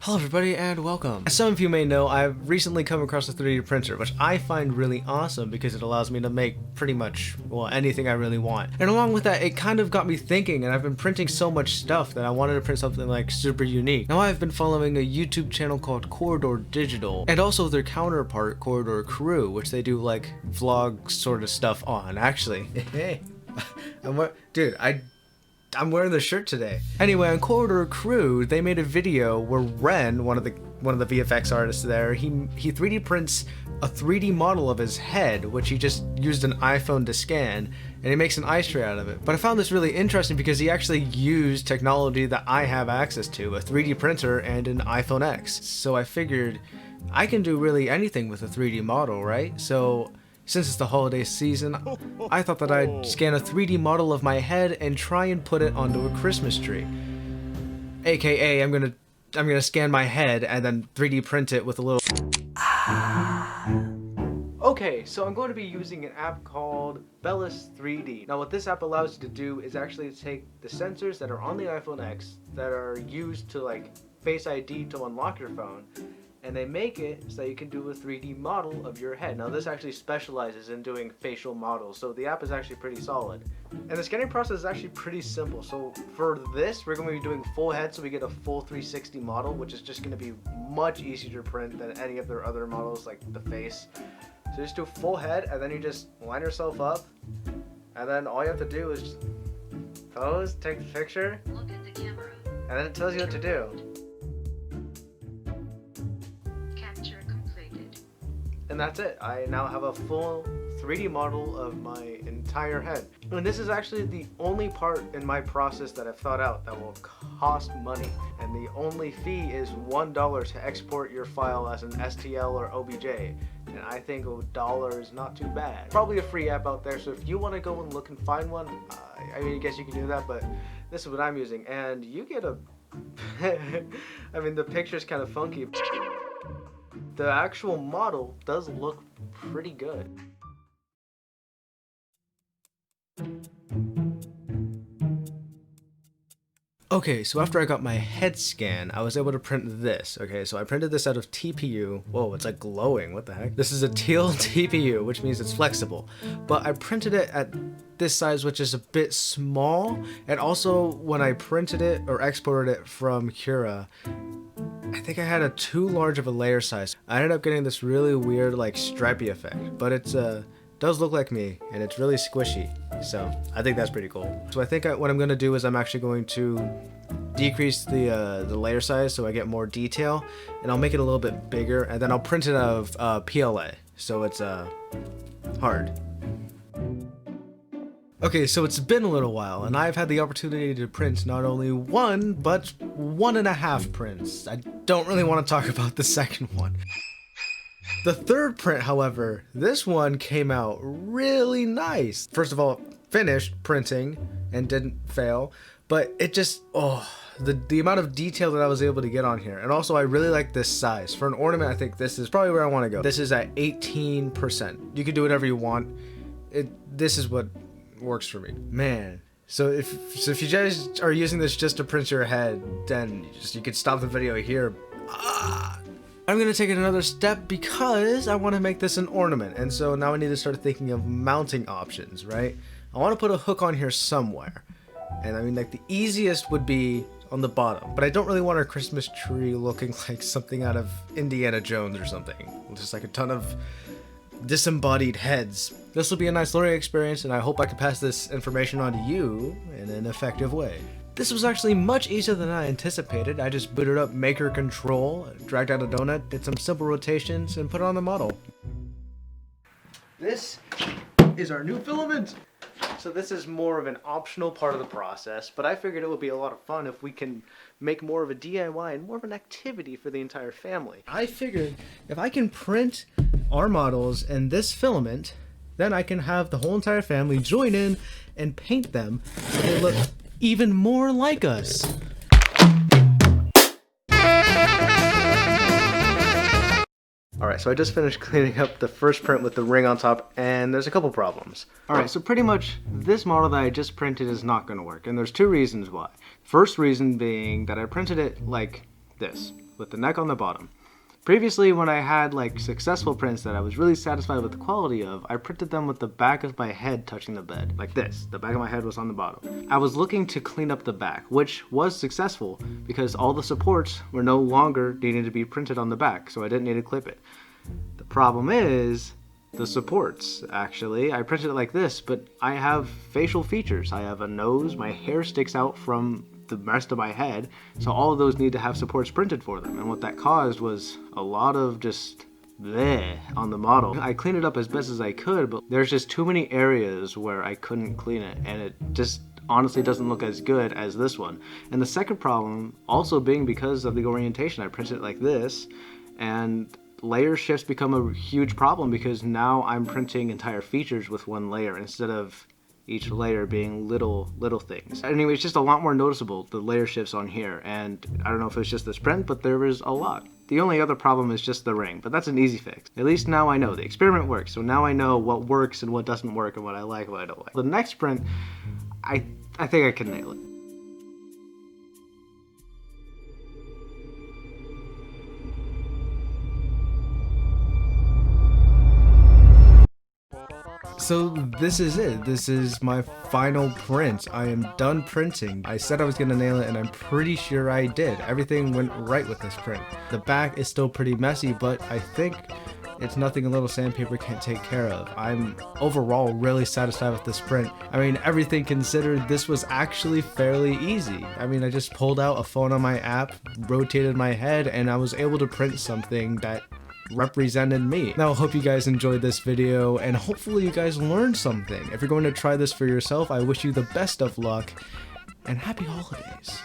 Hello everybody and welcome. As some of you may know, I've recently come across a 3D printer, which I find really awesome because it allows me to make pretty much, well, anything I really want. And along with that, it kind of got me thinking, and I've been printing so much stuff that I wanted to print something like super unique. Now I've been following a YouTube channel called Corridor Digital, and also their counterpart, Corridor Crew, which they do like vlog sort of stuff on. Actually, hey, I'm wearing the shirt today. Anyway, on Corridor Crew, they made a video where Ren, one of the VFX artists there, he 3D prints a 3D model of his head, which he just used an iPhone to scan, and he makes an ice tray out of it. But I found this really interesting because he actually used technology that I have access to, a 3D printer and an iPhone X. So I figured I can do really anything with a 3D model, right? So since it's the holiday season, I thought that I'd scan a 3D model of my head and try and put it onto a Christmas tree. AKA, I'm gonna scan my head and then 3D print it with a little. Okay, so I'm going to be using an app called Bellis 3D. Now what this app allows you to do is actually take the sensors that are on the iPhone X that are used to like Face ID to unlock your phone, and they make it so you can do a 3D model of your head. Now this actually specializes in doing facial models, so the app is actually pretty solid. And the scanning process is actually pretty simple. So for this, we're going to be doing full head, so we get a full 360 model, which is just going to be much easier to print than any of their other models like the face. So just do full head, and then you just line yourself up, and then all you have to do is just pose, take the picture, look at the camera, and then it tells you what to do. And that's it. I now have a full 3D model of my entire head. And this is actually the only part in my process that I've thought out that will cost money. And the only fee is $1 to export your file as an STL or OBJ. And I think $1 is not too bad. Probably a free app out there, so if you want to go and look and find one, I guess you can do that, but this is what I'm using. And you get a... I mean, the picture's kind of funky. The actual model does look pretty good. Okay, so after I got my head scan, I was able to print this. Okay, so I printed this out of TPU. Whoa, it's like glowing, what the heck? This is a teal TPU, which means it's flexible. But I printed it at this size, which is a bit small. And also, when I printed it or exported it from Cura, I think I had a too large of a layer size. I ended up getting this really weird like stripy effect, but it's does look like me, and it's really squishy, so I think that's pretty cool. So I think what I'm going to do is I'm actually going to decrease the layer size so I get more detail, and I'll make it a little bit bigger, and then I'll print it out of PLA, so it's hard. Okay, so it's been a little while, and I've had the opportunity to print not only one, but 1.5 prints. I don't really want to talk about the second one. The third print, however, this one came out really nice. First of all, finished printing and didn't fail, but it just, the amount of detail that I was able to get on here. And also I really like this size. For an ornament, I think this is probably where I want to go. This is at 18%. You can do whatever you want. This is what works for me. Man. So if you guys are using this just to print your head, then you could stop the video here. I'm gonna take it another step because I want to make this an ornament, and so now I need to start thinking of mounting options, right? I want to put a hook on here somewhere, and I mean, like, the easiest would be on the bottom, but I don't really want our Christmas tree looking like something out of Indiana Jones or something, just like a ton of disembodied heads. This will be a nice learning experience, and I hope I can pass this information on to you in an effective way. This was actually much easier than I anticipated. I just booted up Maker Control, dragged out a donut, did some simple rotations, and put it on the model. This is our new filament! So this is more of an optional part of the process, but I figured it would be a lot of fun if we can make more of a DIY and more of an activity for the entire family. I figured if I can print our models in this filament, then I can have the whole entire family join in and paint them so they look even more like us. Alright, so I just finished cleaning up the first print with the ring on top, and there's a couple problems. Alright, so pretty much this model that I just printed is not going to work, and there's two reasons why. First reason being that I printed it like this, with the neck on the bottom. Previously, when I had like successful prints that I was really satisfied with the quality of, I printed them with the back of my head touching the bed, like this. The back of my head was on the bottom. I was looking to clean up the back, which was successful because all the supports were no longer needing to be printed on the back, so I didn't need to clip it. The problem is the supports, actually. I printed it like this, but I have facial features. I have a nose, my hair sticks out from the rest of my head, so all of those need to have supports printed for them, and what that caused was a lot of just bleh on the model. I cleaned it up as best as I could, but there's just too many areas where I couldn't clean it, and it just honestly doesn't look as good as this one. And the second problem also being because of the orientation. I printed it like this, and layer shifts become a huge problem because now I'm printing entire features with one layer instead of each layer being little things. Anyway, it's just a lot more noticeable, the layer shifts on here, and I don't know if it's just this print, but there was a lot. The only other problem is just the ring, but that's an easy fix. At least now I know. The experiment works, so now I know what works and what doesn't work and what I like and what I don't like. The next print, I think I can nail it. So this is it. This is my final print. I am done printing. I said I was gonna nail it, and I'm pretty sure I did. Everything went right with this print. The back is still pretty messy, but I think it's nothing a little sandpaper can't take care of. I'm overall really satisfied with this print. I mean, everything considered, this was actually fairly easy. I mean, I just pulled out a phone on my app, rotated my head, and I was able to print something that represented me. Now, I hope you guys enjoyed this video, and hopefully you guys learned something. If you're going to try this for yourself, I wish you the best of luck, and happy holidays.